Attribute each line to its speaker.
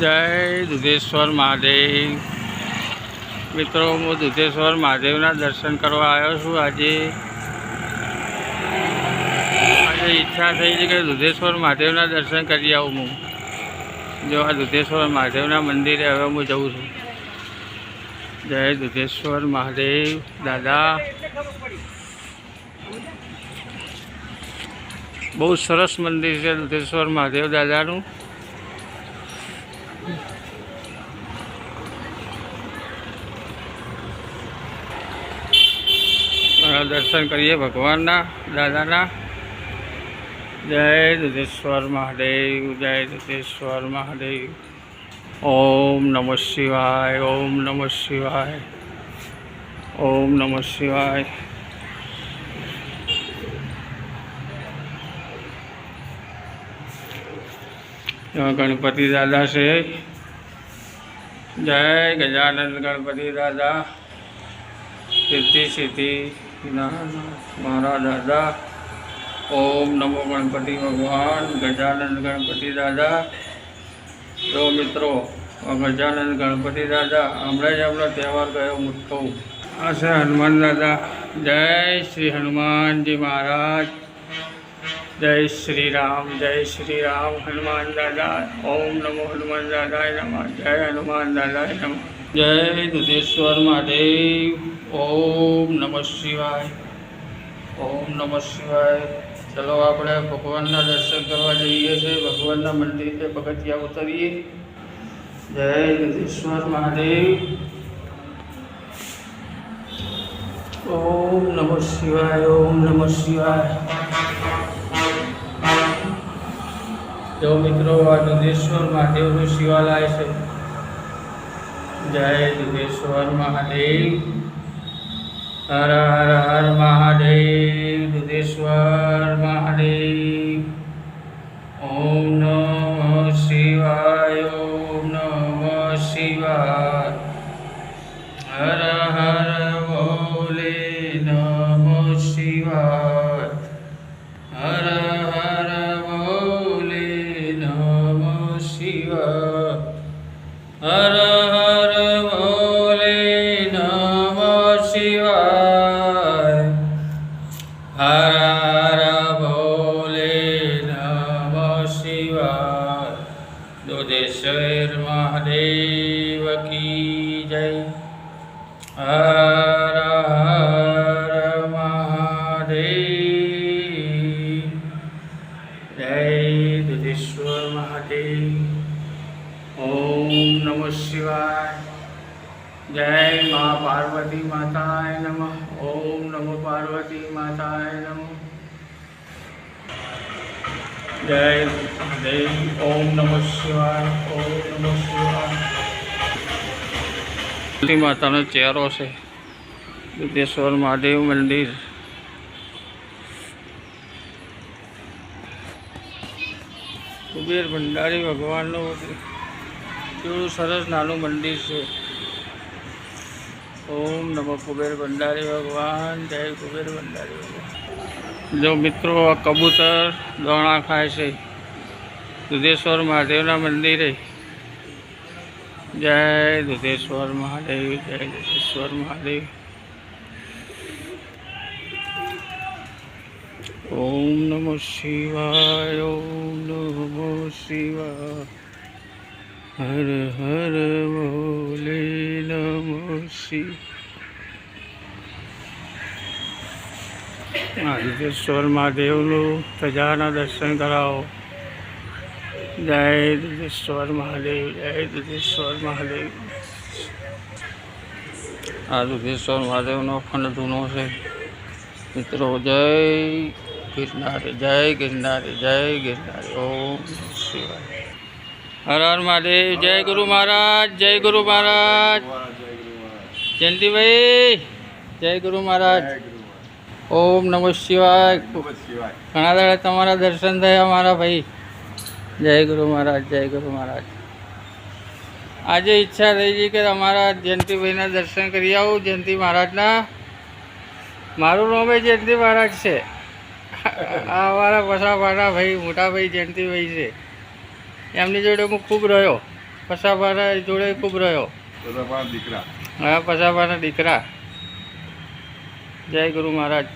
Speaker 1: જય દુધેશ્વર મહાદેવ મિત્રો, હું દુધેશ્વર મહાદેવના દર્શન કરવા આવ્યો છું. આજે ઈચ્છા થઈ છે કે દુધેશ્વર મહાદેવના દર્શન કરી આવું. હું જો આ દુધેશ્વર મહાદેવના મંદિરે હવે હું જઉં છું. જય દુધેશ્વર મહાદેવ દાદા. બહુ સરસ મંદિર છે દુધેશ્વર મહાદેવ દાદાનું. દર્શન કરીએ ભગવાનના દાદાના. જય દુધેશ્વર મહાદેવ, જય દુધેશ્વર મહાદેવ. ઓમ નમઃ શિવાય, ઓમ નમઃ શિવાય, ઓમ નમઃ શિવાય. ગણપતિ દાદા છે. જય ગજાનંદ ગણપતિ દાદા. સિદ્ધિ સિદ્ધિ મારા દાદા. ઓમ નમો ગણપતિ ભગવાન. ગજાનંદ ગણપતિ દાદા. જો મિત્રો, ગજાનંદ ગણપતિ દાદા હમણાં જ આપણો તહેવાર ગયો મોટો. આ છે હનુમાન દાદા. જય શ્રી હનુમાનજી મહારાજ. જય શ્રી રામ, જય શ્રી રામ. હનુમાન દાદા. ઓમ નમો હનુમાન દાદાય નમઃ. જય હનુમાન દાદાય નમઃ. જય દુધેશ્વર મહાદેવ. ઓમ નમઃ શિવાય, ઓમ નમઃ શિવાય. ચલો આપણે ભગવાનના દર્શન કરવા જઈએ છીએ. ભગવાનના મંદિરે પગથિયા ઉતરીએ. જય દુધેશ્વર મહાદેવ. ઓમ નમઃ શિવાય, ઓમ નમઃ શિવાય. જો મિત્રો, આ દુધેશ્વર મહાદેવનું શિવાલય છે. જય દુધેશ્વર મહાદેવ. હર હર હર મહાદેવ. દુધેશ્વર મહાદેવ. ઓમ નમઃ શિવાય, ઓમ નમઃ શિવાય. હર હર બોલે નમઃ શિવાય. હર હર બોલે નમઃ શિવાય. હર હર બોલે નમઃ શિવાય. હર હર બોલે નમઃ શિવાય. દુધેશ્વર મહાદેવ કી જય. હર હર મહાદેવ. જય દુધેશ્વર મહાદેવ. ઓમ નમઃ શિવાય. જય મા પાર્વતી માતાય નમઃ. ઓમ નમો પાર્વતી માતાય નમઃ. જય મહાદેવ. ઓમ નમઃ શિવાય, ઓમ નમઃ શિવાય. માતાનો ચહેરો છે. દુધેશ્વર મહાદેવ મંદિર. કુબેર ભંડારી ભગવાનનું કેવું સરસ નાનું મંદિર છે. ઓમ નમો કુબેર ભંડારી ભગવાન. જય કુબેર ભંડારી ભગવાન. જો મિત્રો, આ કબૂતર દોણા ખાય છે દુધેશ્વર મહાદેવના મંદિરે. જય દુધેશ્વર મહાદેવ, જય દુધેશ્વર મહાદેવ. ઓમ નમઃ શિવાય, ઓમ નમઃ શિવાય. હર હર બોલે નમઃ શિવાય. દુધેશ્વર મહાદેવનું પ્રજાના દર્શન કરાવો. જય દુધેશ્વર મહાદેવ, જય દુધેશ્વર મહાદેવ. આ દુધેશ્વર મહાદેવનો અખંડ ધૂનો છે મિત્રો. જય ગિરનારી, જય ગિરનારી, જય ગિરનારી. ઓમ શિવાય. હર હર મહાદેવ. જય ગુરુ મહારાજ, જય ગુરુ મહારાજ. જયંતિભાઈ, જય ગુરુ મહારાજ. ઓમ નમઃ શિવાય. ઘણા દાડા તમારા દર્શન થયા મારા ભાઈ. જય ગુરુ મહારાજ, જય ગુરુ મહારાજ. આજે ઈચ્છા થઈ છે કે અમારા જયંતિભાઈના દર્શન કરી આવું. જયંતિ મહારાજના. મારું નામ જયંતિ મહારાજ છે. આ અમારા પછા પાટા ભાઈ, મોટા ભાઈ જયંતિભાઈ છે. એમની જોડે હું ખૂબ રહ્યો. પસાબાના જોડે ખૂબ રહ્યો.
Speaker 2: બધા દીકરા.
Speaker 1: હા, પસાબાના દીકરા. જય ગુરુ મહારાજ.